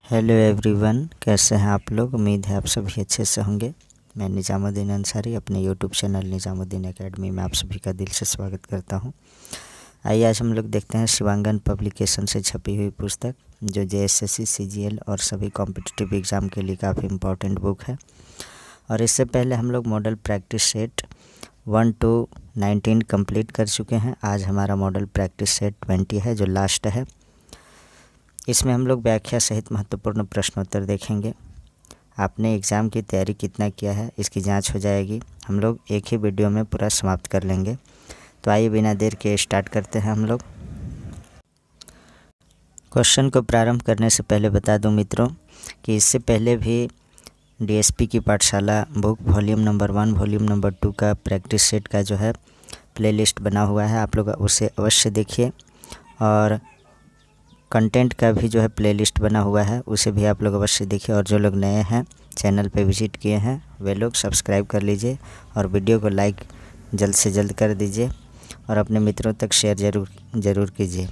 Hello everyone, कैसे हैं आप लोग। उम्मीद है आप सभी अच्छे से होंगे। मैं निजामुद्दीन अंसारी अपने यूट्यूब चैनल निजामुद्दीन एकेडमी में आप सभी का दिल से स्वागत करता हूं। आइए आज हम लोग देखते हैं शिवांगन पब्लिकेशन से छपी हुई पुस्तक, जो जेएसएससी, सीजीएल और सभी कॉम्पिटिटिव एग्ज़ाम के लिए काफ़ी इम्पोर्टेंट बुक है। और इससे पहले हम लोग model practice set 1 to 19 complete कर चुके हैं। आज हमारा मॉडल प्रैक्टिस सेट 20 है, जो लास्ट है। इसमें हम लोग व्याख्या सहित महत्वपूर्ण प्रश्नोत्तर देखेंगे। आपने एग्ज़ाम की तैयारी कितना किया है, इसकी जांच हो जाएगी। हम लोग एक ही वीडियो में पूरा समाप्त कर लेंगे। तो आइए बिना देर के स्टार्ट करते हैं हम लोग। क्वेश्चन को प्रारंभ करने से पहले बता दूं मित्रों कि इससे पहले भी डीएसपी की पाठशाला book volume number 1, volume number 2 का प्रैक्टिस सेट का जो है प्लेलिस्ट बना हुआ है, आप लोग उसे अवश्य देखिए। और कंटेंट का भी जो है प्लेलिस्ट बना हुआ है, उसे भी आप लोग अवश्य देखिए। और जो लोग नए हैं, चैनल पे विजिट किए हैं, वे लोग सब्सक्राइब कर लीजिए और वीडियो को लाइक जल्द से जल्द कर दीजिए और अपने मित्रों तक शेयर ज़रूर कीजिए।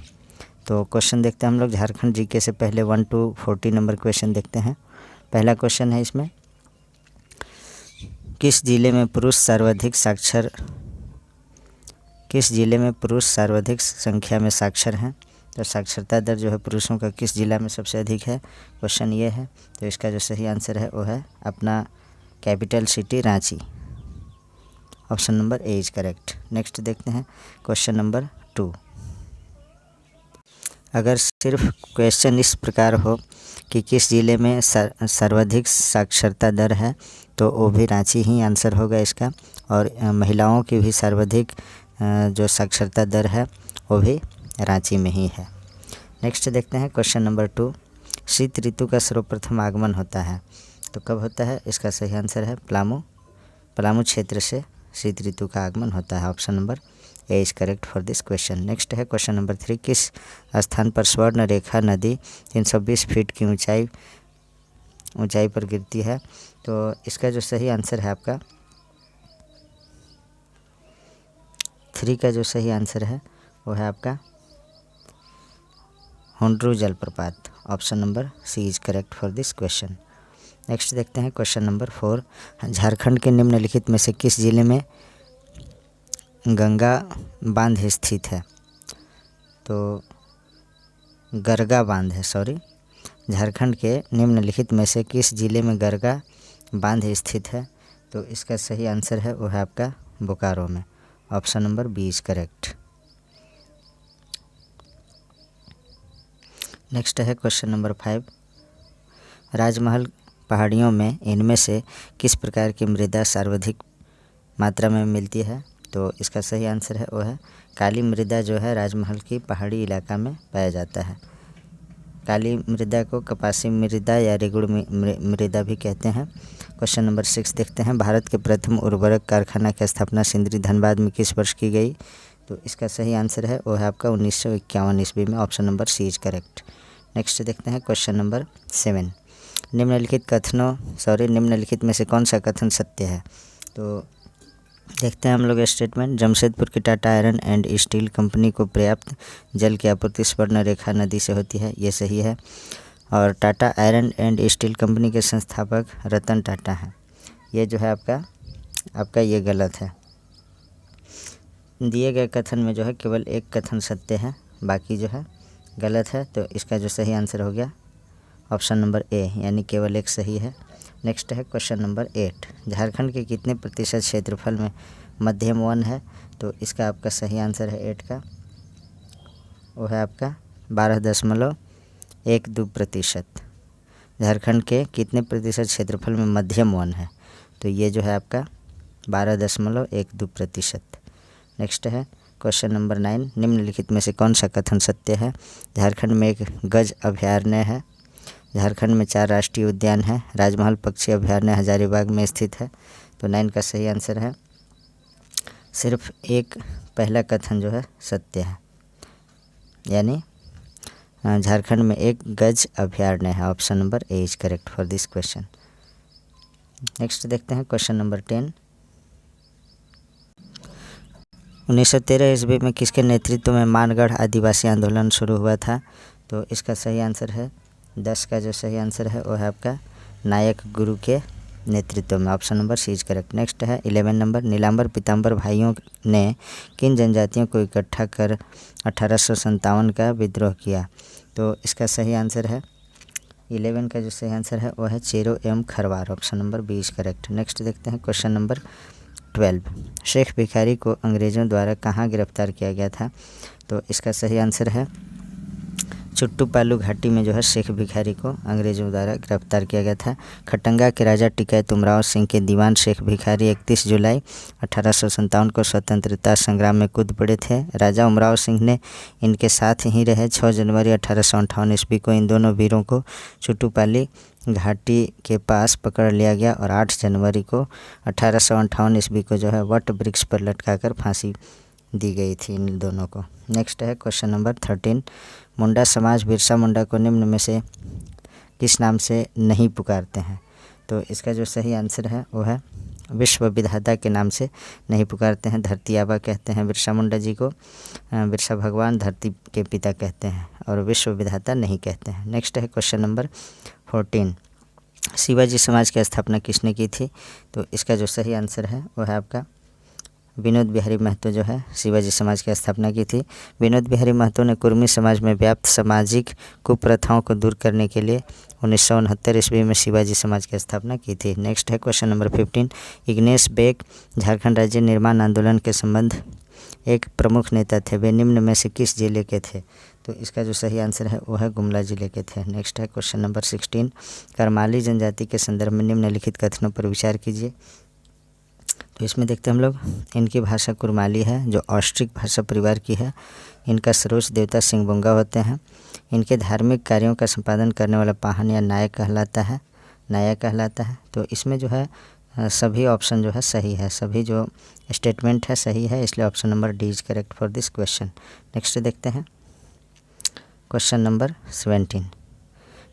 तो क्वेश्चन देखते हैं हम लोग। झारखंड जीके से पहले 1 to 40 नंबर क्वेश्चन देखते हैं। पहला क्वेश्चन है इसमें, किस जिले में पुरुष सर्वाधिक संख्या में साक्षर हैं। तो साक्षरता दर जो है पुरुषों का किस जिला में सबसे अधिक है, क्वेश्चन ये है। तो इसका जो सही आंसर है वो है अपना capital city Ranchi. Option number A is correct. Next देखते हैं क्वेश्चन नंबर 2। अगर सिर्फ क्वेश्चन इस प्रकार हो कि किस ज़िले में सर्वाधिक साक्षरता दर है, तो वो भी रांची ही आंसर होगा इसका। और महिलाओं की भी सर्वाधिक जो साक्षरता दर है वो भी रांची में ही है। नेक्स्ट देखते हैं क्वेश्चन नंबर 2। शीत ऋतु का सर्वप्रथम आगमन होता है, तो कब होता है, इसका सही आंसर है पलामू क्षेत्र से शीत ऋतु का आगमन होता है। Option number A is correct for this question. Next है क्वेश्चन नंबर 3। किस स्थान पर स्वर्ण रेखा नदी 320 फीट की ऊंचाई पर गिरती है। तो इसका जो सही आंसर है आपका 3 का जो सही आंसर है वो है आपका हुंड्रू जलप्रपात। Option number C is correct for this question. Next देखते हैं क्वेश्चन नंबर 4। झारखंड के निम्नलिखित में से किस जिले में गंगा बांध स्थित है। तो गरगा बांध है, झारखंड के निम्नलिखित में से किस जिले में गरगा बांध स्थित है। तो इसका सही आंसर है वो है आपका बोकारो में। Option number B is correct. Next है क्वेश्चन नंबर 5। राजमहल पहाड़ियों में इनमें से किस प्रकार की मृदा सर्वाधिक मात्रा में मिलती है। तो इसका सही आंसर है वो है काली मृदा, जो है राजमहल की पहाड़ी इलाका में पाया जाता है। काली मृदा को कपासी मृदा या रेगुड़ मृदा भी कहते हैं। क्वेश्चन नंबर 6 देखते हैं। भारत के प्रथम उर्वरक कारखाना की स्थापना सिंदरी धनबाद में किस वर्ष की गई। तो इसका सही आंसर है वो है आपका 1951 ईस्वी में। Option number C is correct. Next देखते हैं क्वेश्चन नंबर 7। निम्नलिखित में से कौन सा कथन सत्य है। तो देखते हैं हम लोग स्टेटमेंट। जमशेदपुर की Tata iron and steel company को पर्याप्त जल की आपूर्ति स्वर्ण रेखा नदी से होती है, ये सही है। और Tata iron and steel company के संस्थापक रतन टाटा हैं, ये जो है आपका ये गलत है। दिए गए कथन में जो है केवल एक कथन सत्य है, बाकी जो है गलत है। तो इसका जो सही आंसर हो गया ऑप्शन नंबर ए, यानी केवल एक सही है। नेक्स्ट है क्वेश्चन नंबर 8। झारखंड के कितने प्रतिशत क्षेत्रफल में मध्यम वन है। तो इसका आपका सही आंसर है 8 का, वो है आपका 12.12%। झारखंड के कितने प्रतिशत क्षेत्रफल में मध्यम वन है, तो ये जो है आपका 12.12%। नेक्स्ट है क्वेश्चन नंबर 9। निम्नलिखित में से कौन सा कथन सत्य है। झारखंड में एक गज अभयारण्य है। झारखंड में 4 राष्ट्रीय उद्यान हैं। राजमहल पक्षी अभयारण्य हजारीबाग में स्थित है। तो 9 का सही आंसर है, सिर्फ एक पहला कथन जो है सत्य है, यानी झारखंड में एक गज अभयारण्य है। Option number A is correct for this question. Next देखते हैं क्वेश्चन नंबर 10। 1913 ईस्वी में किसके नेतृत्व में मानगढ़ आदिवासी आंदोलन शुरू हुआ था। तो इसका सही आंसर है 10 का जो सही आंसर है वो है आपका नायक गुरु के नेतृत्व में। Option number C is correct. Next है 11 नंबर, नीलांबर पीताम्बर भाइयों ने किन जनजातियों को इकट्ठा कर 1857 का विद्रोह किया? तो इसका सही आंसर है 11 का जो सही आंसर है वो है चेरो एवं Kharwar. Option number B is correct. Next देखते हैं क्वेश्चन नंबर 12, शेख भिखारी को अंग्रेज़ों द्वारा कहाँ गिरफ्तार किया गया था? तो इसका सही आंसर है चुट्टूपालू घाटी में जो है शेख भिखारी को अंग्रेज़ों द्वारा गिरफ्तार किया गया था। खट्टंगा के राजा टिकैत उमराव सिंह के दीवान शेख भिखारी 31 जुलाई 1857 को स्वतंत्रता संग्राम में कूद पड़े थे। राजा उमराव सिंह ने इनके साथ ही रहे। 6 जनवरी 1858 ईस्वी को इन दोनों वीरों को चुट्टूपाली घाटी के पास पकड़ लिया गया और 8 जनवरी को 1858 ईस्वी को जो है वट वृक्ष पर लटकाकर फांसी दी गई थी इन दोनों को। नेक्स्ट है क्वेश्चन नंबर 13, मुंडा समाज बिरसा मुंडा को निम्न में से किस नाम से नहीं पुकारते हैं? तो इसका जो सही आंसर है वो है विश्व विधाता के नाम से नहीं पुकारते हैं। धरती आबा कहते हैं बिरसा मुंडा जी को, बिरसा भगवान धरती के पिता कहते हैं और विश्व विधाता नहीं कहते हैं। नेक्स्ट है क्वेश्चन नंबर 14, शिवाजी समाज की स्थापना किसने की थी? तो इसका जो सही आंसर है वो है आपका विनोद बिहारी महतो जो है शिवाजी समाज की स्थापना की थी। विनोद बिहारी महतो ने कुर्मी समाज में व्याप्त सामाजिक कुप्रथाओं को दूर करने के लिए 1969 ईस्वी में शिवाजी समाज की स्थापना की थी। नेक्स्ट है क्वेश्चन नंबर 15, इग्नेश बेक झारखंड राज्य निर्माण आंदोलन के संबंध एक प्रमुख नेता थे। वे निम्न में से किस जिले के थे? तो इसका जो सही आंसर है वो है गुमला जिले के थे। नेक्स्ट है क्वेश्चन नंबर 16, करमाली जनजाति के संदर्भ में निम्नलिखित कथनों पर विचार कीजिए। तो इसमें देखते हैं हम लोग, इनकी भाषा कुरमाली है जो ऑस्ट्रिक भाषा परिवार की है। इनका सर्वोच्च देवता सिंहबुंगा होते हैं। इनके धार्मिक कार्यों का संपादन करने वाला पाहन या नायक कहलाता है। तो इसमें जो है सभी ऑप्शन जो है सही है, सभी जो स्टेटमेंट है सही है, इसलिए option number D is correct for this question. Next देखते हैं क्वेश्चन नंबर 17,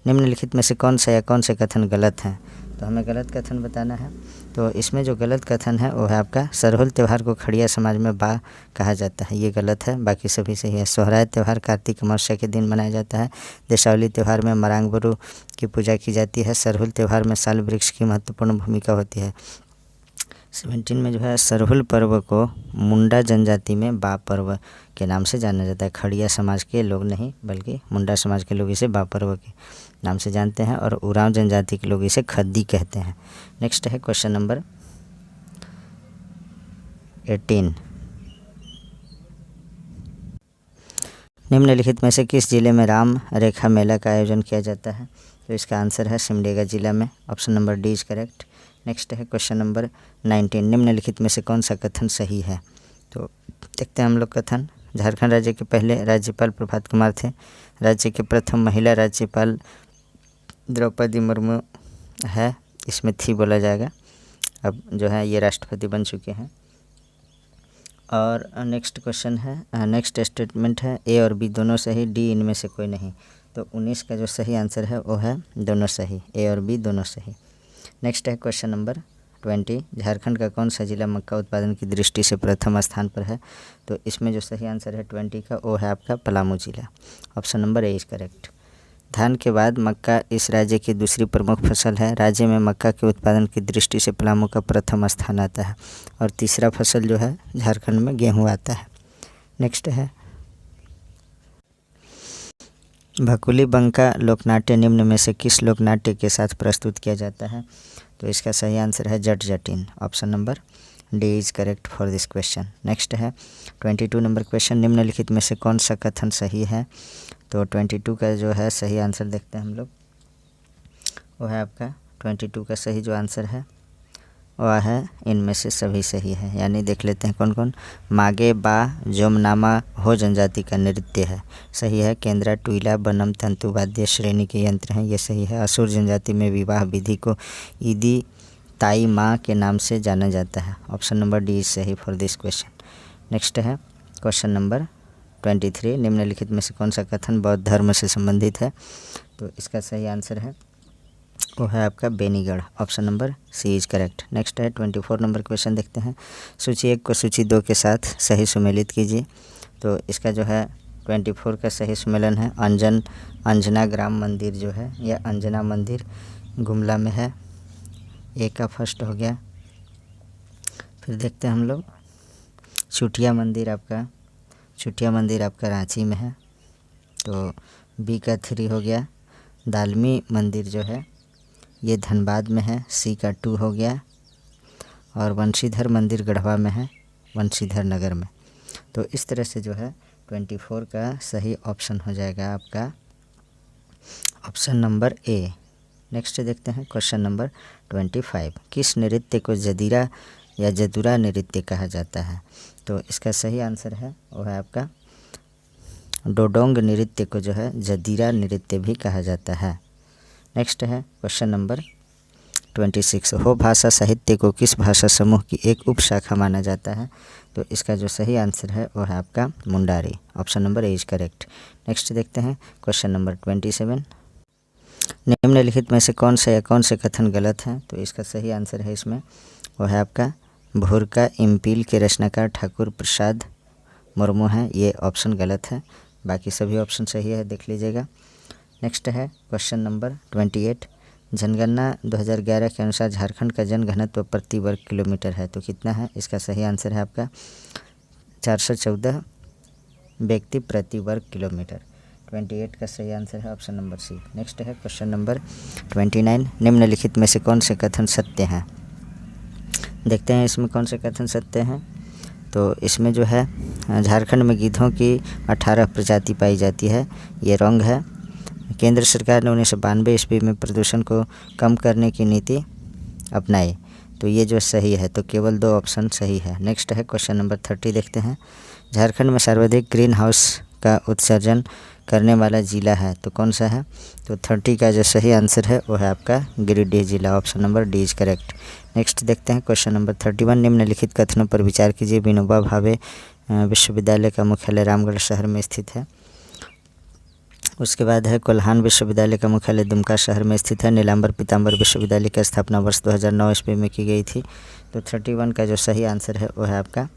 निम्नलिखित में से कौन से कथन गलत हैं? तो हमें गलत कथन बताना है। तो इसमें जो गलत कथन है वो है आपका सरहुल त्यौहार को खड़िया समाज में बा कहा जाता है, ये गलत है, बाकी सभी सही है। सोहराय त्यौहार कार्तिक अमावस्या के दिन मनाया जाता है। देशावली त्यौहार में मरांगबरू की पूजा की जाती है। सरहुल त्यौहार में साल वृक्ष की महत्वपूर्ण भूमिका होती है। 17 में जो है सरहुल पर्व को मुंडा जनजाति में बा पर्व के नाम से जाना जाता है। खड़िया समाज के लोग नहीं बल्कि मुंडा समाज के लोग इसे बा पर्व के नाम से जानते हैं और उरांव जनजाति के लोग इसे खद्दी कहते हैं। नेक्स्ट है क्वेश्चन नंबर 18, निम्नलिखित में से किस जिले में राम रेखा मेला का आयोजन किया जाता है? तो इसका आंसर है सिमडेगा जिला में। Option number D is correct. Next है क्वेश्चन नंबर 19, निम्नलिखित में से कौन सा कथन सही है? तो देखते हैं हम लोग कथन। झारखंड राज्य के पहले राज्यपाल प्रभात कुमार थे। राज्य के प्रथम महिला राज्यपाल द्रौपदी मुर्मू है, इसमें थी बोला जाएगा, अब जो है ये राष्ट्रपति बन चुके हैं। और नेक्स्ट क्वेश्चन है, नेक्स्ट स्टेटमेंट है ए और बी दोनों सही, डी इनमें से कोई नहीं। तो 19 का जो सही आंसर है वो है दोनों सही, ए और बी दोनों सही। नेक्स्ट है क्वेश्चन नंबर 20, झारखंड का कौन सा जिला मक्का उत्पादन की दृष्टि से प्रथम स्थान पर है? तो इसमें जो सही आंसर है 20 का वो है आपका पलामू जिला। Option number A is correct. धान के बाद मक्का इस राज्य की दूसरी प्रमुख फसल है। राज्य में मक्का के उत्पादन की दृष्टि से पलामू का प्रथम स्थान आता है और तीसरा फसल जो है झारखंड में गेहूँ आता है। नेक्स्ट है भकुली बंका लोकनाट्य निम्न में से किस लोकनाट्य के साथ प्रस्तुत किया जाता है? तो इसका सही आंसर है जट जटिन। Option number D is correct for this question. Next है 22 नंबर क्वेश्चन, निम्नलिखित में से कौन सा कथन सही है? तो 22 का जो है सही आंसर देखते हैं हम लोग, वो है आपका 22 का सही जो आंसर है वह है इनमें से सभी सही है। यानी देख लेते हैं कौन कौन। मागे बा जोमनामा हो जनजाति का नृत्य है, सही है। केंद्रा टुईला बनम तंतु वाद्य श्रेणी के यंत्र हैं, ये सही है। असुर जनजाति में विवाह विधि को ईदी ताई माँ के नाम से जाना जाता है। ऑप्शन नंबर डी इज सही फॉर दिस क्वेश्चन। नेक्स्ट है क्वेश्चन नंबर 23, निम्नलिखित में से कौन सा कथन बौद्ध धर्म से संबंधित है? तो इसका सही आंसर है वो है आपका Benigarh. Option number C is correct. Next है 24 नंबर क्वेश्चन देखते हैं। सूची 1 को सूची 2 के साथ सही सुमेलित कीजिए। तो इसका जो है 24 का सही सम्मेलन है अंजना ग्राम मंदिर जो है, यह अंजना मंदिर गुमला में है। ए का फर्स्ट हो गया। फिर देखते हैं हम लोग चुटिया मंदिर आपका रांची में है, तो बी का 3 हो गया। दालमी मंदिर जो है ये धनबाद में है, सी का 2 हो गया। और वंशीधर मंदिर गढ़वा में है, वंशीधर नगर में। तो इस तरह से जो है 24 का सही ऑप्शन हो जाएगा आपका ऑप्शन नंबर ए। नेक्स्ट देखते हैं क्वेश्चन नंबर 25। किस नृत्य को जदीरा या जदुरा नृत्य कहा जाता है? तो इसका सही आंसर है वो है आपका डोडोंग नृत्य को जो है जदीरा नृत्य भी कहा जाता है। नेक्स्ट है क्वेश्चन नंबर 26। हो भाषा साहित्य को किस भाषा समूह की एक उपशाखा माना जाता है? तो इसका जो सही आंसर है वो है आपका Mundari. Option number A is correct. Next देखते हैं क्वेश्चन नंबर 27। निम्नलिखित में से कौन से कथन गलत हैं? तो इसका सही आंसर है इसमें वो है आपका भुरका इम्पील के रचनाकार ठाकुर प्रसाद मुर्मू हैं। ये ऑप्शन गलत है, बाकी सभी ऑप्शन सही है, देख लीजिएगा। नेक्स्ट है क्वेश्चन नंबर 28। जनगणना 2011 के अनुसार झारखंड का जनघनत्व प्रति वर्ग किलोमीटर है, तो कितना है? इसका सही आंसर है आपका 414 व्यक्ति प्रति वर्ग किलोमीटर। 28 का सही आंसर है ऑप्शन नंबर सी। नेक्स्ट है क्वेश्चन नंबर 29। निम्नलिखित में से कौन से कथन सत्य हैं? देखते हैं इसमें कौन से कथन सत्य हैं। तो इसमें जो है झारखंड में गिद्धों की 18 प्रजाति पाई जाती है, ये रॉन्ग है। केंद्र सरकार ने 1992 ईस्वी में प्रदूषण को कम करने की नीति अपनाई, तो ये जो सही है, तो केवल 2 ऑप्शन सही है। नेक्स्ट है क्वेश्चन नंबर 30 देखते हैं। झारखंड में सर्वाधिक ग्रीन हाउस का उत्सर्जन करने वाला जिला है, तो कौन सा है? तो 30 का जो सही आंसर है वो है आपका गिरिडीह जिला। Option number D is correct. Next देखते हैं क्वेश्चन नंबर 31। निम्नलिखित कथनों पर विचार कीजिए। विनोबा भावे विश्वविद्यालय का मुख्यालय रामगढ़ शहर में स्थित है। उसके बाद है कोल्हान विश्वविद्यालय का मुख्यालय दुमका शहर में स्थित है। नीलांबर पीताम्बर विश्वविद्यालय की स्थापना वर्ष 2009 ईस्वी में की गई थी। तो 31 का जो सही आंसर है वो है आपका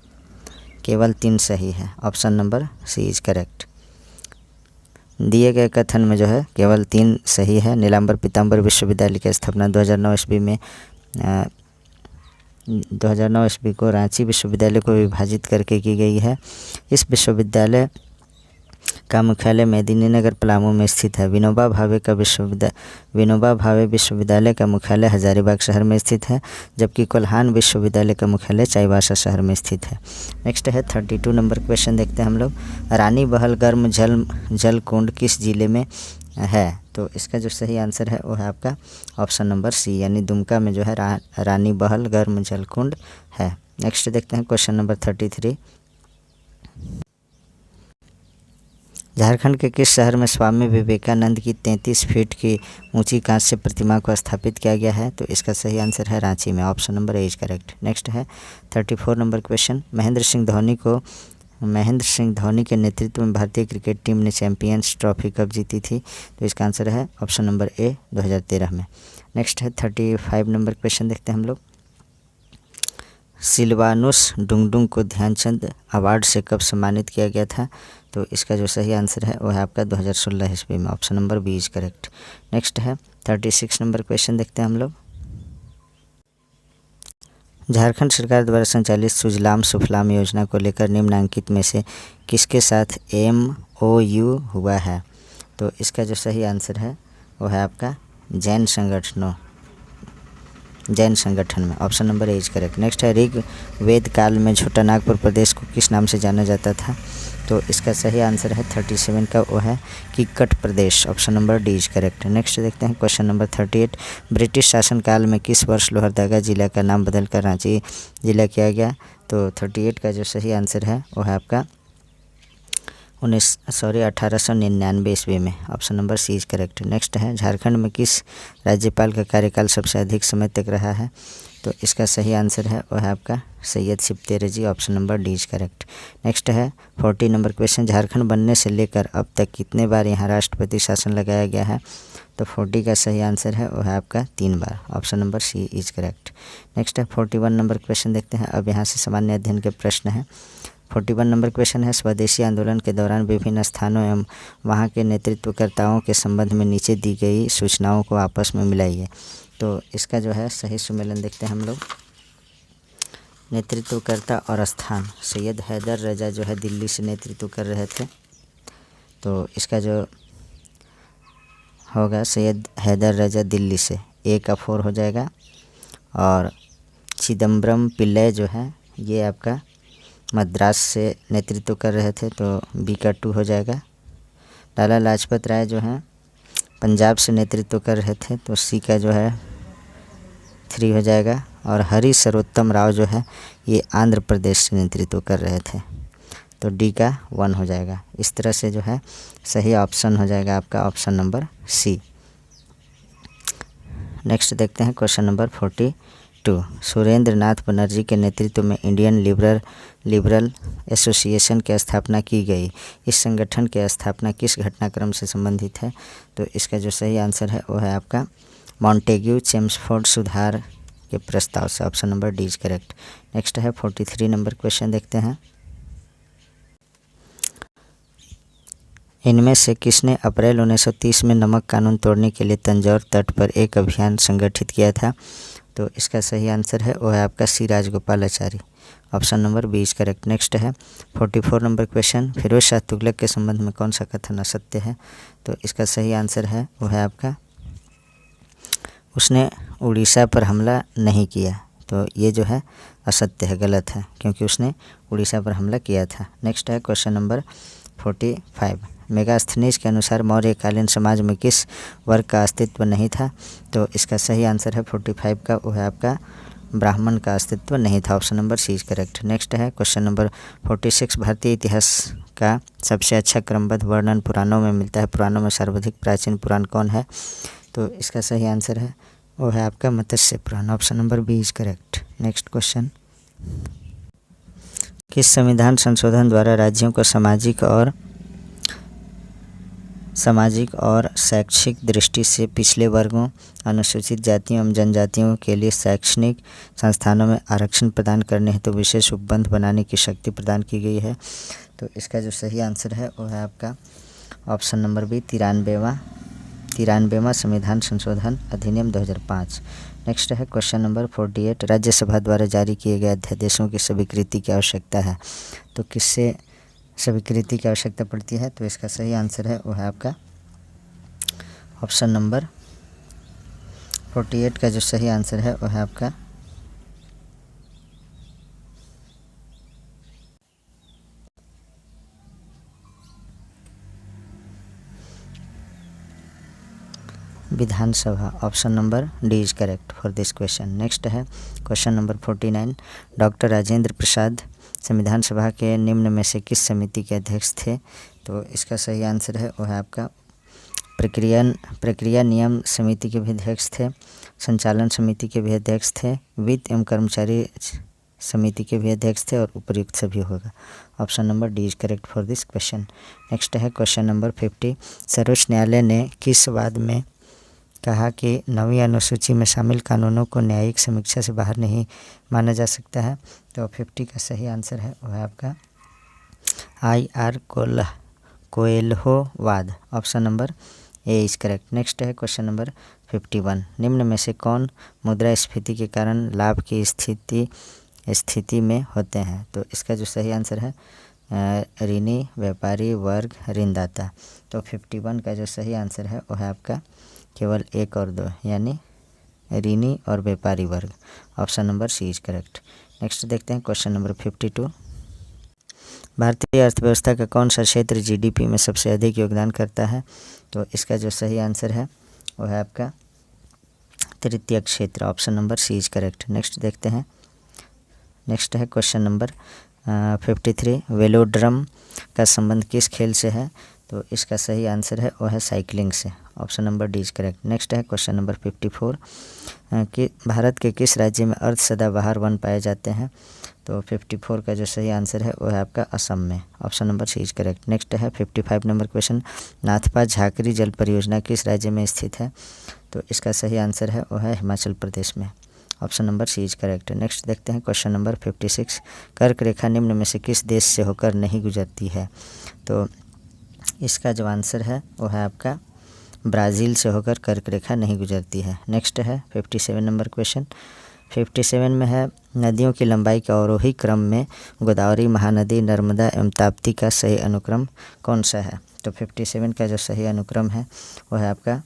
केवल 3 सही है। Option number C is correct. दिए गए कथन में जो है केवल 3 सही है। नीलांबर पीताम्बर विश्वविद्यालय की स्थापना 2009 ईस्वी में 2009 ईस्वी को रांची विश्वविद्यालय को विभाजित करके की गई है। इस विश्वविद्यालय का मुख्यालय मेदिनीनगर पलामू में स्थित है। विनोबा भावे विश्वविद्यालय का मुख्यालय हजारीबाग शहर में स्थित है, जबकि कोल्हान विश्वविद्यालय का मुख्यालय चाईबासा शहर में स्थित है। नेक्स्ट है 32 नंबर क्वेश्चन देखते हैं हम लोग। रानी बहल गर्म जल कुंड किस जिले में है? तो इसका जो सही आंसर है वो है आपका ऑप्शन नंबर सी, यानी दुमका में जो है रानी बहल गर्म जल कुंड है। नेक्स्ट देखते हैं क्वेश्चन नंबर 33। झारखंड के किस शहर में स्वामी विवेकानंद की 33 फीट की ऊंची कांस्य प्रतिमा को स्थापित किया गया है? तो इसका सही आंसर है रांची में। Option number A is correct. Next है 34 नंबर क्वेश्चन। महेंद्र सिंह धोनी के नेतृत्व में भारतीय क्रिकेट टीम ने चैंपियंस ट्रॉफी कब जीती थी? तो इसका आंसर है ऑप्शन नंबर ए 2013 में। नेक्स्ट है 35 नंबर क्वेश्चन देखते हैं हम लोग। सिलवानुस डुंगडुंग को ध्यानचंद अवार्ड से कब सम्मानित किया गया था? तो इसका जो सही आंसर है वो है आपका 2016 ईस्वी में। Option number B is correct. Next है 36 नंबर क्वेश्चन देखते हैं हम लोग। झारखंड सरकार द्वारा संचालित सुजलाम सुफलाम योजना को लेकर निम्नलिखित में से किसके साथ MOU हुआ है? तो इसका जो सही आंसर है वो है आपका जैन संगठन में। Option number A is correct. Next है ऋग वेद काल में छोटानागपुर प्रदेश को किस नाम से जाना जाता था? तो इसका सही आंसर है 37 का वो है Kikkat Pradesh. Option number D is correct. Next देखते हैं क्वेश्चन नंबर 38। ब्रिटिश शासनकाल में किस वर्ष लोहरदगा जिला का नाम बदलकर रांची जिला किया गया? तो 38 का जो सही आंसर है वो है आपका 1899 ईस्वी में। Option number C is correct. Next है झारखंड में किस राज्यपाल का कार्यकाल सबसे अधिक समय तक रहा है? तो इसका सही आंसर है वो है आपका सैयद शिफ्ते रजी। Option number D is correct. Next है 40 नंबर क्वेश्चन। झारखंड बनने से लेकर अब तक कितने बार यहाँ राष्ट्रपति शासन लगाया गया है? तो 40 का सही आंसर है वो है आपका 3 बार। Option number C is correct. Next है 41 नंबर क्वेश्चन देखते हैं। अब यहाँ से सामान्य अध्ययन के प्रश्न हैं। 41 नंबर क्वेश्चन है, स्वदेशी आंदोलन के दौरान विभिन्न स्थानों एवं वहाँ के नेतृत्वकर्ताओं के संबंध में नीचे दी गई सूचनाओं को आपस में मिलाइए। तो इसका जो है सही सुमेलन देखते हैं हम लोग। नेतृत्वकर्ता और स्थान, सैयद हैदर रजा जो है दिल्ली से नेतृत्व कर रहे थे, तो इसका जो होगा सैयद हैदर रजा दिल्ली से, ए का 4 हो जाएगा। और चिदम्बरम पिल्लई जो है ये आपका मद्रास से नेतृत्व कर रहे थे, तो बी का 2 हो जाएगा। लाला लाजपत राय जो हैं पंजाब से नेतृत्व कर रहे थे, तो सी का जो है 3 हो जाएगा। और हरि सर्वोत्तम राव जो है ये आंध्र प्रदेश से नेतृत्व कर रहे थे, तो डी का 1 हो जाएगा। इस तरह से जो है सही ऑप्शन हो जाएगा आपका ऑप्शन नंबर सी। नेक्स्ट देखते हैं क्वेश्चन नंबर 42। सुरेंद्र नाथ बनर्जी के नेतृत्व में इंडियन लिबरल एसोसिएशन की स्थापना की गई। इस संगठन की स्थापना किस घटनाक्रम से संबंधित है? तो इसका जो सही आंसर है वो है आपका मॉन्टेग्यू चेम्सफोर्ड सुधार के प्रस्ताव से। Option number D is correct. Next है 43 नंबर क्वेश्चन देखते हैं। इनमें से किसने अप्रैल 1930 में नमक कानून तोड़ने के लिए तंजौर तट पर एक अभियान संगठित किया था? तो इसका सही आंसर है वो है आपका C Rajagopalachari. Option number B is correct. Next है 44 नंबर क्वेश्चन। फिरोज शाह तुगलक के संबंध में कौन सा कथन असत्य है? तो इसका सही आंसर है वो है आपका उसने उड़ीसा पर हमला नहीं किया, तो ये जो है असत्य है, गलत है, क्योंकि उसने उड़ीसा पर हमला किया था। नेक्स्ट है क्वेश्चन नंबर 45। मेगास्थनीज के अनुसार मौर्यकालीन समाज में किस वर्ग का अस्तित्व नहीं था? तो इसका सही आंसर है 45 का वो है आपका ब्राह्मण का अस्तित्व नहीं था। Option number C is correct. Next है क्वेश्चन नंबर 46। भारतीय इतिहास का सबसे अच्छा क्रमबद्ध वर्णन पुराणों में मिलता है। पुराणों में सर्वाधिक प्राचीन पुराण कौन है? तो इसका सही आंसर है वो है आपका Matsya Purana. Option number B is correct. Next question. किस संविधान संशोधन द्वारा राज्यों को सामाजिक और शैक्षिक दृष्टि से पिछले वर्गों, अनुसूचित जातियों एवं जनजातियों के लिए शैक्षणिक संस्थानों में आरक्षण प्रदान करने हेतु विशेष उपबंध बनाने की शक्ति प्रदान की गई है? तो इसका जो सही आंसर है वो है आपका ऑप्शन नंबर बी 93वां संविधान संशोधन अधिनियम 2005। नेक्स्ट है क्वेश्चन नंबर 48। राज्यसभा द्वारा जारी किए गए अध्यादेशों की स्वीकृति की आवश्यकता है, तो किससे स्वीकृति की आवश्यकता पड़ती है? तो इसका सही आंसर है वो है आपका ऑप्शन नंबर 48 का जो सही आंसर है वो है आपका Vidhan Sabha. Option number D is correct for this question. Next है question number 49। Doctor Rajendra Prasad संविधान सभा के निम्न में से किस समिति के अध्यक्ष थे? तो इसका सही आंसर है वो है आपका प्रक्रिया नियम समिति के भी अध्यक्ष थे, संचालन समिति के भी अध्यक्ष थे, वित्त एवं कर्मचारी समिति के भी अध्यक्ष थे और उपर्युक्त सभी होगा। Option number D is correct for this question. Next है क्वेश्चन नंबर 50। सर्वोच्च न्यायालय ने किस वाद में कहा कि 9वीं अनुसूची में शामिल कानूनों को न्यायिक समीक्षा से बाहर नहीं माना जा सकता है? तो 50 का सही आंसर है वह है आपका IR कोएल्हो वाद। Option number A is correct. Next है क्वेश्चन नंबर 51। निम्न में से कौन मुद्रास्फीति के कारण लाभ की स्थिति में होते हैं? तो इसका जो सही आंसर है ऋणी, व्यापारी वर्ग, ऋणदाता। तो 51 का जो सही आंसर है वो है आपका केवल 1 और 2 यानी ऋणी और व्यापारी वर्ग। Option number C is correct. Next देखते हैं क्वेश्चन नंबर 52। भारतीय अर्थव्यवस्था का कौन सा क्षेत्र GDP में सबसे अधिक योगदान करता है? तो इसका जो सही आंसर है वो है आपका तृतीय क्षेत्र। Option number C is correct. Next देखते हैं। नेक्स्ट है क्वेश्चन नंबर 53। वेलोड्रम का संबंध किस खेल से है? तो इसका सही आंसर है वो है साइकिलिंग से। Option number D is correct. Next है क्वेश्चन नंबर 54 कि भारत के किस राज्य में अर्ध सदाबहार वन पाए जाते हैं? तो 54 का जो सही आंसर है वो है आपका असम में। Option number C is correct. Next है 55 नंबर क्वेश्चन। नाथपा झाकरी जल परियोजना किस राज्य में स्थित है? तो इसका सही आंसर है वो है हिमाचल प्रदेश में। Option number C is correct. Next देखते हैं क्वेश्चन नंबर 56। कर्क रेखा निम्न में से किस देश से होकर नहीं गुजरती है? तो इसका जो आंसर है वो है आपका ब्राज़ील से होकर कर्क रेखा नहीं गुजरती है। नेक्स्ट है 57 नंबर क्वेश्चन। 57 में है नदियों की लंबाई के अवरोही क्रम में गोदावरी, महानदी, नर्मदा एवं ताप्ती का सही अनुक्रम कौन सा है? तो 57 का जो सही अनुक्रम है वो है आपका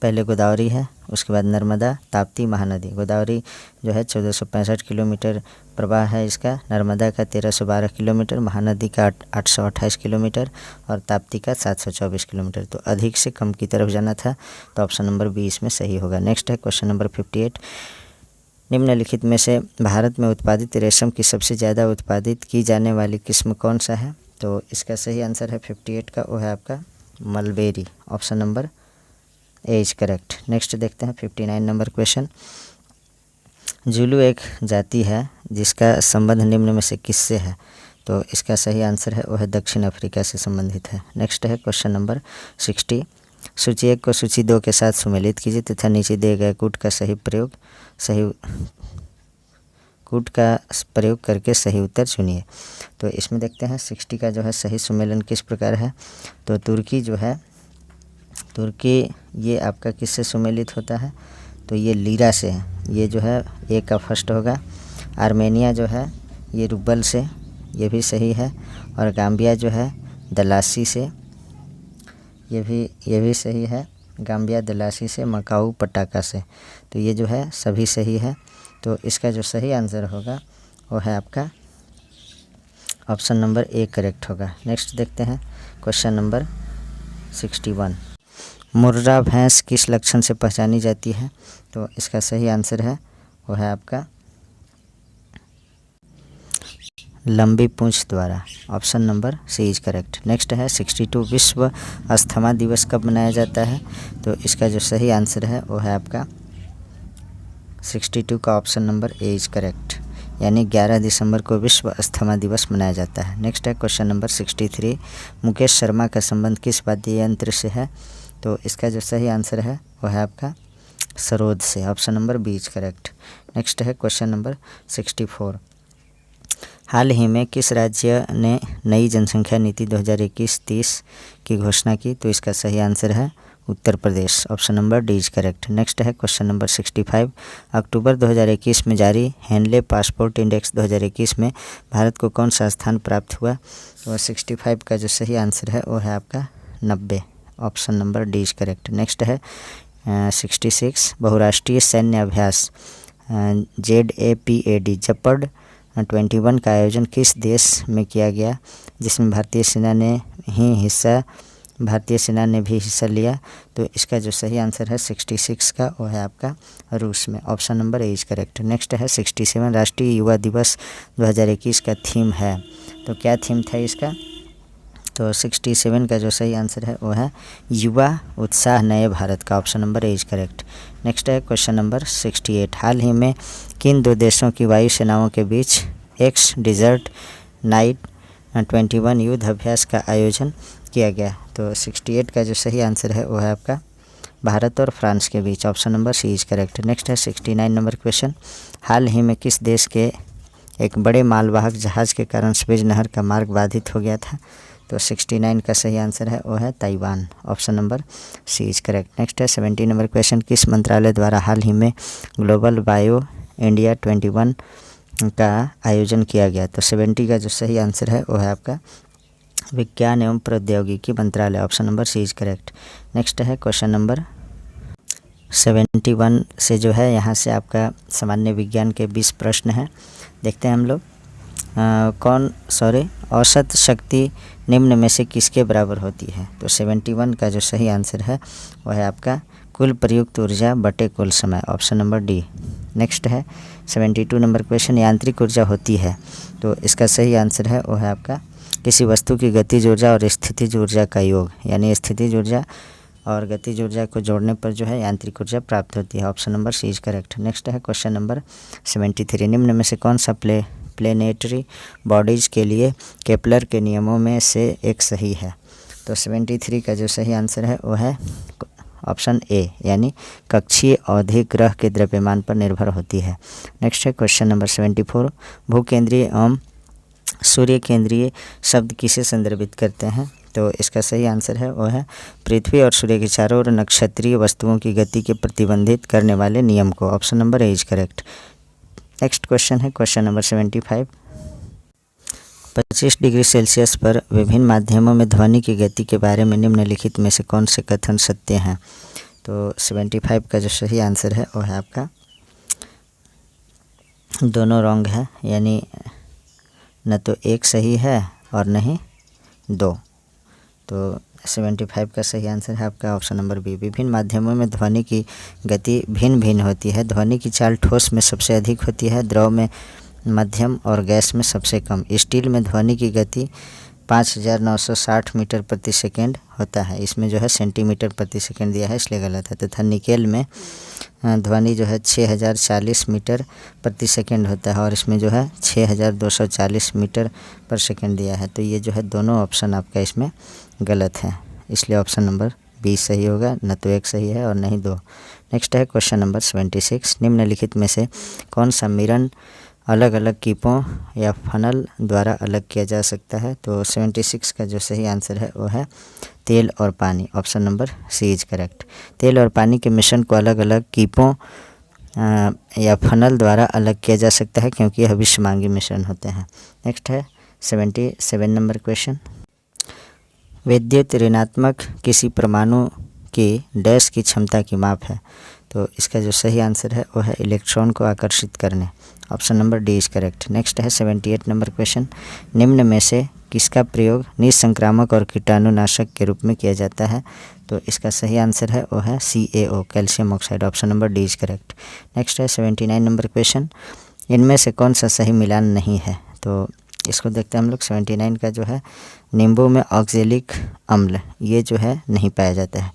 पहले गोदावरी है, उसके बाद नर्मदा, ताप्ती, महानदी। गोदावरी जो है 1465 किलोमीटर प्रवाह है इसका, नर्मदा का 1312 किलोमीटर, महानदी का 828 किलोमीटर और ताप्ती का 724 किलोमीटर। तो अधिक से कम की तरफ जाना था, तो ऑप्शन नंबर 20 में सही होगा। नेक्स्ट है क्वेश्चन नंबर 58। निम्नलिखित में से भारत में उत्पादित रेशम की सबसे ज़्यादा उत्पादित की जाने वाली किस्म कौन सा है? तो इसका सही आंसर है 58 का, वो है आपका mulberry. Option number A is correct. Next देखते हैं 59 नंबर क्वेश्चन। जुलू एक जाति है जिसका संबंध निम्न में से किससे है? तो इसका सही आंसर है वो है दक्षिण अफ्रीका से संबंधित है। नेक्स्ट है क्वेश्चन नंबर 60। सूची 1 को सूची 2 के साथ सुमेलित कीजिए तथा नीचे दिए गए कूट का प्रयोग करके सही उत्तर चुनिए। तो इसमें देखते हैं 60 का जो है सही सुमेलन किस प्रकार है। तो तुर्की ये आपका किससे सुमेलित होता है? तो ये लीरा से है, ये जो है ए का फर्स्ट होगा। आर्मेनिया जो है ये रुबल से, ये भी सही है। और गाम्बिया जो है दलासी से, ये भी सही है। गाम्बिया दलासी से, मकाऊ पटाका से, तो ये जो है सभी सही है। तो इसका जो सही आंसर होगा वो है आपका ऑप्शन नंबर ए करेक्ट होगा। नेक्स्ट देखते हैं क्वेश्चन नंबर 61। मुर्रा भैंस किस लक्षण से पहचानी जाती है? तो इसका सही आंसर है वो है आपका लंबी पूंछ द्वारा। Option number C is correct. Next है 62। विश्व अस्थमा दिवस कब मनाया जाता है? तो इसका जो सही आंसर है वो है आपका 62 का option number A is correct, यानी 11 दिसंबर को विश्व अस्थमा दिवस मनाया जाता है। नेक्स्ट है क्वेश्चन नंबर 63। मुकेश शर्मा का संबंध किस वाद्य यंत्र से है? तो इसका जो सही आंसर है वो है आपका सरोद से। Option number B is correct. Next है क्वेश्चन नंबर 64। हाल ही में किस राज्य ने नई जनसंख्या नीति 2021-30 की घोषणा की? तो इसका सही आंसर है Uttar Pradesh. Option number D is correct. Next है क्वेश्चन नंबर 65। अक्टूबर 2021 में जारी हेनले पासपोर्ट इंडेक्स 2021 में भारत को कौन सा स्थान प्राप्त हुआ? तो 65 का जो सही आंसर है वो है आपका 90। Option number D is correct. Next है 66। बहुराष्ट्रीय सैन्य अभ्यास ZAPAD जपड 21 का आयोजन किस देश में किया गया, जिसमें भारतीय सेना ने भी हिस्सा लिया? तो इसका जो सही आंसर है 66 का वो है आपका रूस में। Option number A is correct. Next है 67। राष्ट्रीय युवा दिवस 2021 का थीम है, तो क्या थीम था इसका? तो 67 का जो सही आंसर है वो है युवा उत्साह नए भारत का। Option number A is correct. Next है क्वेश्चन नंबर 68। हाल ही में किन दो देशों की वायुसेनाओं के बीच एक्स डिजर्ट नाइट 21 युद्ध अभ्यास का आयोजन किया गया? तो 68 का जो सही आंसर है वो है आपका भारत और फ्रांस के बीच। Option number C is correct. Next है 69 नंबर क्वेश्चन। हाल ही में किस देश के एक बड़े मालवाहक जहाज़ के कारण स्वेज नहर का मार्ग बाधित हो गया था? तो 69 का सही आंसर है वो है Taiwan. Option number C is correct. Next है 70 नंबर क्वेश्चन। किस मंत्रालय द्वारा हाल ही में ग्लोबल बायो इंडिया 21 का आयोजन किया गया? तो 70 का जो सही आंसर है वो है आपका विज्ञान एवं प्रौद्योगिकी मंत्रालय। Option number C is correct. Next है क्वेश्चन नंबर 71 से जो है यहाँ से आपका सामान्य विज्ञान के 20 प्रश्न हैं। देखते हैं हम लोग। औसत शक्ति निम्न में से किसके बराबर होती है? तो 71 का जो सही आंसर है वह है आपका कुल प्रयुक्त ऊर्जा बटे कुल समय। Option number D. नेक्स्ट है 72 नंबर क्वेश्चन। यांत्रिक ऊर्जा होती है, तो इसका सही आंसर है वो है आपका किसी वस्तु की गतिज ऊर्जा और स्थितिज ऊर्जा का योग, यानी स्थितिज ऊर्जा और गतिज ऊर्जा को जोड़ने पर जो है यांत्रिक ऊर्जा प्राप्त होती है। Option number C is correct. Next है क्वेश्चन नंबर 73। निम्न में से कौन सा प्लेनेटरी बॉडीज़ के लिए केपलर के नियमों में से एक सही है? तो 73 का जो सही आंसर है वो है ऑप्शन ए यानी कक्षीय अवधि ग्रह के द्रव्यमान पर निर्भर होती है। नेक्स्ट है क्वेश्चन नंबर 74, भूकेंद्रीय एवं सूर्य केंद्रीय शब्द किसे संदर्भित करते हैं? तो इसका सही आंसर है वो है पृथ्वी और सूर्य के चारों ओर नक्षत्रीय वस्तुओं की गति के प्रतिबंधित करने वाले नियम को। Option number A is correct. Next question है क्वेश्चन नंबर 75, 25 डिग्री सेल्सियस पर विभिन्न माध्यमों में ध्वनि की गति के बारे में निम्नलिखित में से कौन से कथन सत्य हैं? तो 75 का जो सही आंसर है वो है आपका दोनों रॉन्ग है, यानी न तो एक सही है और न ही दो। तो 75 का सही आंसर है आपका ऑप्शन नंबर बी। विभिन्न माध्यमों में ध्वनि की गति भिन्न भिन्न होती है। ध्वनि की चाल ठोस में सबसे अधिक होती है, द्रव में मध्यम और गैस में सबसे कम। स्टील में ध्वनि की गति 5960 मीटर प्रति सेकेंड होता है। इसमें जो है सेंटीमीटर प्रति सेकेंड दिया है, इसलिए गलत है। तथा निकेल में ध्वनि जो है 6040 मीटर प्रति सेकेंड होता है और इसमें जो है 6240 मीटर पर सेकेंड दिया है। तो ये जो है दोनों ऑप्शन आपका इसमें गलत है, इसलिए ऑप्शन नंबर बी सही होगा। न तो एक सही है और न ही दो। नेक्स्ट है क्वेश्चन नंबर 76, निम्नलिखित में से कौन सा मिश्रण अलग अलग कीपों या फनल द्वारा अलग किया जा सकता है? तो 76 का जो सही आंसर है वो है तेल और पानी। Option number C is correct. तेल और पानी के मिश्रण को अलग अलग कीपों या फनल द्वारा अलग किया जा सकता है क्योंकि यह विषमांगी मिश्रण होते हैं। नेक्स्ट है 77 नंबर क्वेश्चन, विद्युत ऋणात्मक किसी परमाणु की डैश की क्षमता की माप है? तो इसका जो सही आंसर है वो है इलेक्ट्रॉन को आकर्षित करने। Option number D is correct. Next है 78 नंबर क्वेश्चन, निम्न में से किसका प्रयोग निसंक्रामक और कीटाणुनाशक के रूप में किया जाता है? तो इसका सही आंसर है वो है CaO calcium oxide. Option number D is correct. Next है 79 नंबर क्वेश्चन, इनमें से कौन सा सही मिलान नहीं है? तो इसको देखते हैं हम लोग। 79 का जो है नींबू में ऑक्जेलिक अम्ल ये जो है नहीं पाया जाता है,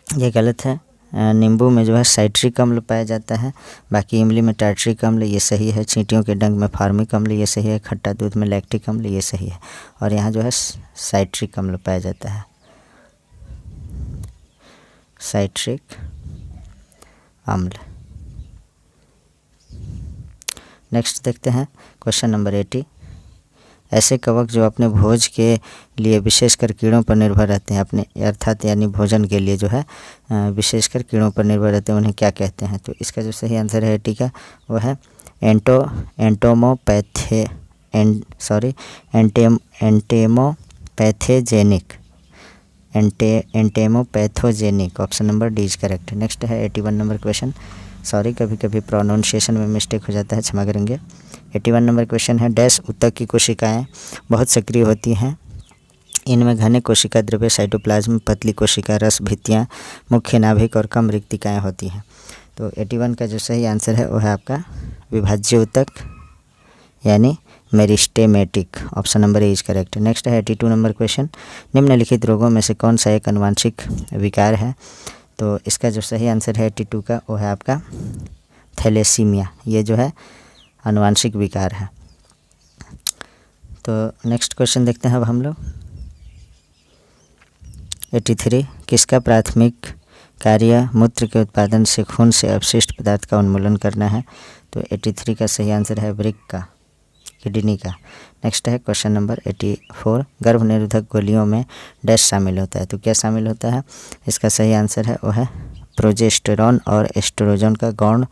ये गलत है। नींबू में जो है साइट्रिक अम्ल पाया जाता है, बाकी इमली में टार्ट्रिक अम्ल ये सही है, चींटियों के डंक में फार्मिक अम्ल ये सही है, खट्टा दूध में लैक्टिक अम्ल ये सही है, और यहाँ जो है साइट्रिक अम्ल पाया जाता है, साइट्रिक अम्ल। नेक्स्ट देखते हैं क्वेश्चन नंबर 80, ऐसे कवक जो अपने भोज के लिए विशेषकर कीड़ों पर निर्भर रहते हैं, अपने अर्थात यानी भोजन के लिए जो है विशेषकर कीड़ों पर निर्भर रहते हैं, उन्हें क्या कहते हैं? तो इसका जो सही आंसर है 80 का वो है entomopathogenic. Option number D is correct. Next है 81 नंबर क्वेश्चन, सॉरी कभी कभी प्रोनाउंसिएशन में मिस्टेक हो जाता है, क्षमा करेंगे। 81 नंबर क्वेश्चन है, डैश ऊतक की कोशिकाएं बहुत सक्रिय होती हैं, इनमें घने कोशिका द्रव्य, साइटोप्लाज्म, पतली कोशिका रस भित्तियाँ, मुख्य नाभिक और कम रिक्तिकाएँ होती हैं। तो 81 का जो सही आंसर है वो है आपका विभाज्य ऊतक यानी meristematic. Option number A is correct. Next है 82 नंबर क्वेश्चन, निम्नलिखित रोगों में से कौन सा एक आनुवंशिक विकार है? तो इसका जो सही आंसर है 82 का वो है आपका थैलेसीमिया, ये जो है आनुवंशिक विकार है। तो नेक्स्ट क्वेश्चन देखते हैं अब हम लोग। 83, किसका प्राथमिक कार्य मूत्र के उत्पादन से खून से अपशिष्ट पदार्थ का उन्मूलन करना है? तो 83 का सही आंसर है वृक्क का, किडनी का। नेक्स्ट है क्वेश्चन नंबर 84, गर्भ निरोधक गोलियों में डैश शामिल होता है? तो क्या शामिल होता है? इसका सही आंसर है वो है प्रोजेस्टेरॉन और एस्ट्रोजन का गौण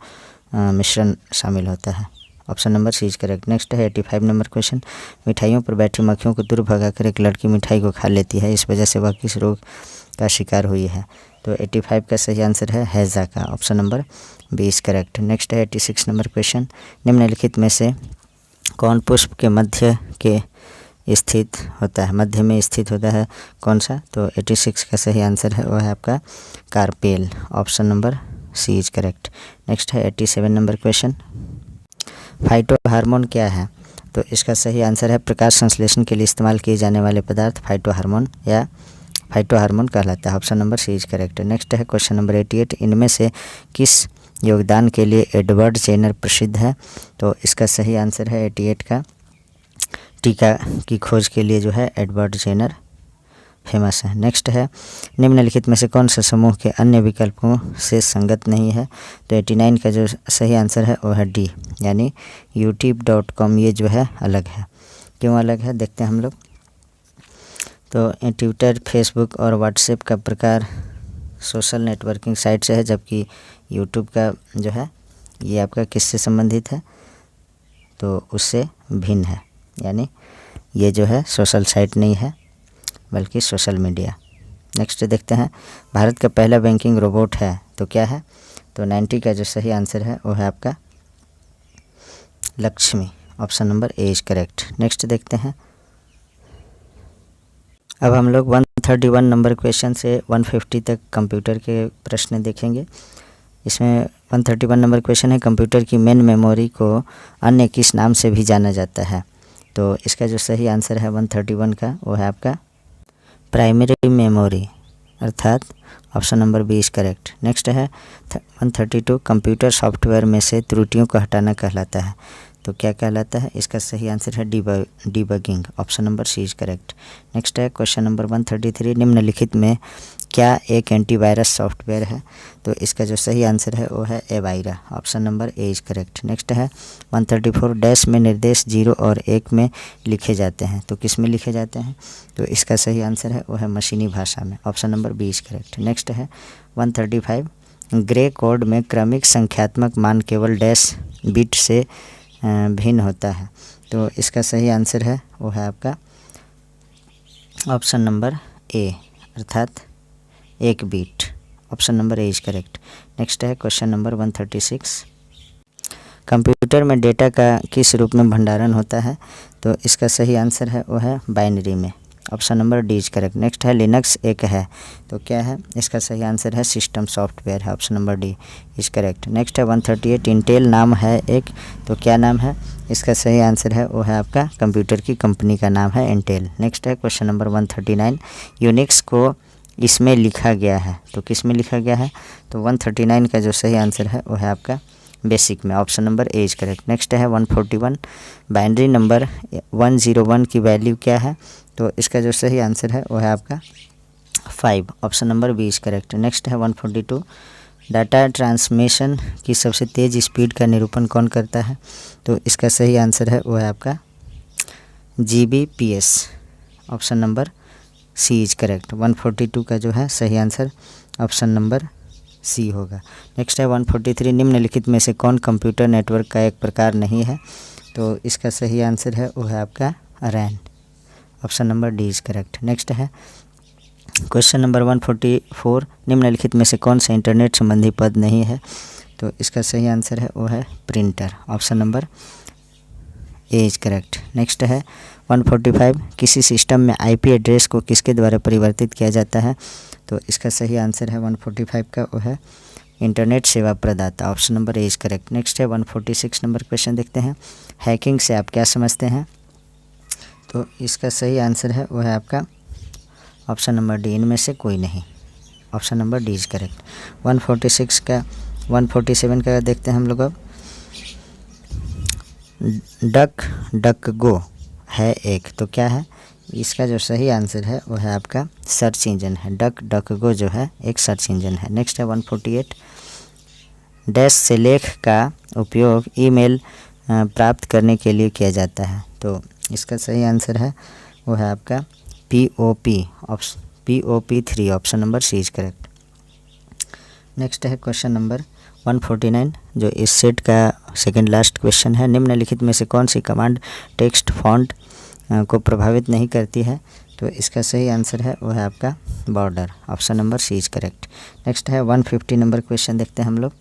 मिश्रण शामिल होता है। Option number C is correct. Next है 85 नंबर क्वेश्चन, मिठाइयों पर बैठी मक्खियों को दूर भगाकर एक लड़की मिठाई को खा लेती है, इस वजह से वह किस रोग का शिकार हुई है? तो 85 का सही आंसर है हैजा का। Option number B is correct. Next है 86 नंबर क्वेश्चन, निम्नलिखित में से कौन पुष्प के मध्य में स्थित होता है कौन सा? तो 86 का सही आंसर है वह है आपका carpel. Option number C is correct. Next है 87 नंबर क्वेश्चन, फाइटो हार्मोन क्या है? तो इसका सही आंसर है प्रकाश संश्लेषण के लिए इस्तेमाल किए जाने वाले पदार्थ फाइटो हार्मोन कहलाता है। Option number C is correct. Next है क्वेश्चन नंबर 88, इनमें से किस योगदान के लिए एडवर्ड जेनर प्रसिद्ध है? तो इसका सही आंसर है 88 का टीका की खोज के लिए जो है एडवर्ड जेनर फेमस है। नेक्स्ट है निम्नलिखित में से कौन सा समूह के अन्य विकल्पों से संगत नहीं है। तो 89 का जो सही आंसर है वो है डी, यानी youtube.com ये जो है अलग है। क्यों अलग है देखते हैं हम लोग। तो ट्विटर, फेसबुक और व्हाट्सएप का प्रकार सोशल नेटवर्किंग साइट से है, जबकि यूट्यूब का जो है ये आपका किससे संबंधित है, तो उससे भिन्न है, यानी ये जो है सोशल साइट नहीं है बल्कि सोशल मीडिया। नेक्स्ट देखते हैं भारत का पहला बैंकिंग रोबोट है तो क्या है। तो 90 का जो सही आंसर है वो है आपका Lakshmi, option number A is correct. Next देखते हैं, अब हम लोग 131 नंबर क्वेश्चन से 150 तक कंप्यूटर के प्रश्न देखेंगे। इसमें 131 नंबर क्वेश्चन है कंप्यूटर की मेन मेमोरी को अन्य किस नाम से भी जाना जाता है। तो इसका जो सही आंसर है 131 का वो है आपका प्राइमरी मेमोरी, अर्थात option number B is correct. Next है 132 कंप्यूटर सॉफ्टवेयर में से त्रुटियों को हटाना कहलाता है। तो क्या कहलाता है, इसका सही आंसर है debugging, option number C is correct. Next है क्वेश्चन नंबर 133 निम्नलिखित में क्या एक एंटीवायरस सॉफ्टवेयर है। तो इसका जो सही आंसर है वो है एवायरा, option number A is correct. Next है 134 डैश में निर्देश 0 और 1 में लिखे जाते हैं। तो किस में लिखे जाते हैं, तो इसका सही आंसर है वो है मशीनी भाषा में, option number B is correct. Next है 135 ग्रे कोड में क्रमिक संख्यात्मक मान केवल डैश बिट से भिन्न होता है। तो इसका सही आंसर है वो है आपका ऑप्शन नंबर ए, अर्थात 1 bit, option number A is correct. Next है क्वेश्चन नंबर 136 कंप्यूटर में डेटा का किस रूप में भंडारण होता है। तो इसका सही आंसर है वो है बाइनरी में, option number D is correct. Next है लिनक्स एक है तो क्या है, इसका सही आंसर है सिस्टम सॉफ्टवेयर है, option number D is correct. Next है 138 इंटेल नाम है एक तो क्या नाम है, इसका सही आंसर है वो है आपका कंप्यूटर की कंपनी का नाम है इंटेल। नेक्स्ट है क्वेश्चन नंबर 139 यूनिक्स को इसमें लिखा गया है। तो किस में लिखा गया है, तो 139 का जो सही आंसर है वो है आपका बेसिक में, option number A is correct. Next है 141 बाइनरी नंबर 101 की वैल्यू क्या है। तो इसका जो सही आंसर है वो है आपका 5, option number B is correct. Next है 142 डाटा ट्रांसमिशन की सबसे तेज़ स्पीड का निरूपण कौन करता है। तो इसका सही आंसर है वो है आपका GBPS, option number C is correct. 142 का जो है सही आंसर ऑप्शन नंबर सी होगा। नेक्स्ट है 143 निम्नलिखित में से कौन कंप्यूटर नेटवर्क का एक प्रकार नहीं है। तो इसका सही आंसर है वो है आपका रैन, option number D is correct. Next है क्वेश्चन नंबर 144 निम्नलिखित में से कौन सा इंटरनेट संबंधी पद नहीं है। तो इसका सही आंसर है वो है printer, option number A is correct. Next है 145 किसी सिस्टम में IP एड्रेस को किसके द्वारा परिवर्तित किया जाता है। तो इसका सही आंसर है 145 का वो है इंटरनेट सेवा प्रदाता, option number A is correct. Next है 146 नंबर क्वेश्चन देखते हैं हैकिंग से आप क्या समझते हैं। तो इसका सही आंसर है वो है आपका ऑप्शन नंबर डी, इनमें से कोई नहीं, option number D is correct. 146 का 147 का देखते हैं हम लोग। अब डक गो है एक तो क्या है, इसका जो सही आंसर है वो है आपका सर्च इंजन है, डक गो जो है एक सर्च इंजन है। नेक्स्ट है 148 डैश से लेख का उपयोग ईमेल प्राप्त करने के लिए किया जाता है। तो इसका सही आंसर है वो है आपका POP3, option number C is correct. Next है क्वेश्चन नंबर 149 जो इस सेट का सेकंड लास्ट क्वेश्चन है निम्नलिखित में से कौन सी कमांड टेक्स्ट फॉन्ट को प्रभावित नहीं करती है। तो इसका सही आंसर है वो है आपका border, option number C is correct. Next है 150 नंबर क्वेश्चन देखते हैं हम लोग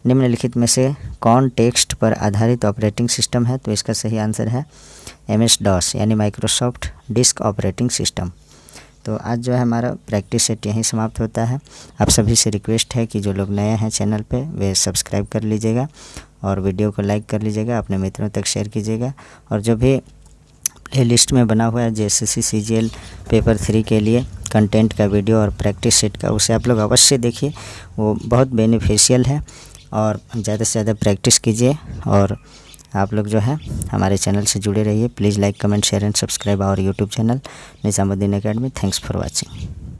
निम्नलिखित में से कौन टेक्स्ट पर आधारित ऑपरेटिंग सिस्टम है। तो इसका सही आंसर है MS-DOS यानी माइक्रोसॉफ्ट डिस्क ऑपरेटिंग सिस्टम। तो आज जो है हमारा प्रैक्टिस सेट यहीं समाप्त होता है। आप सभी से रिक्वेस्ट है कि जो लोग नए हैं चैनल पे वे सब्सक्राइब कर लीजिएगा और वीडियो को लाइक कर लीजिएगा, अपने मित्रों तक शेयर कीजिएगा। और जो भी प्ले लिस्ट में बना हुआ है JSSC CGL पेपर 3 के लिए कंटेंट का वीडियो और प्रैक्टिस सेट का, उसे आप लोग अवश्य देखिए, वो बहुत बेनिफिशियल है। और ज़्यादा से ज़्यादा प्रैक्टिस कीजिए और आप लोग जो है हमारे चैनल से जुड़े रहिए। Please like comment share and subscribe our YouTube channel Nizamuddin Academy. Thanks for watching.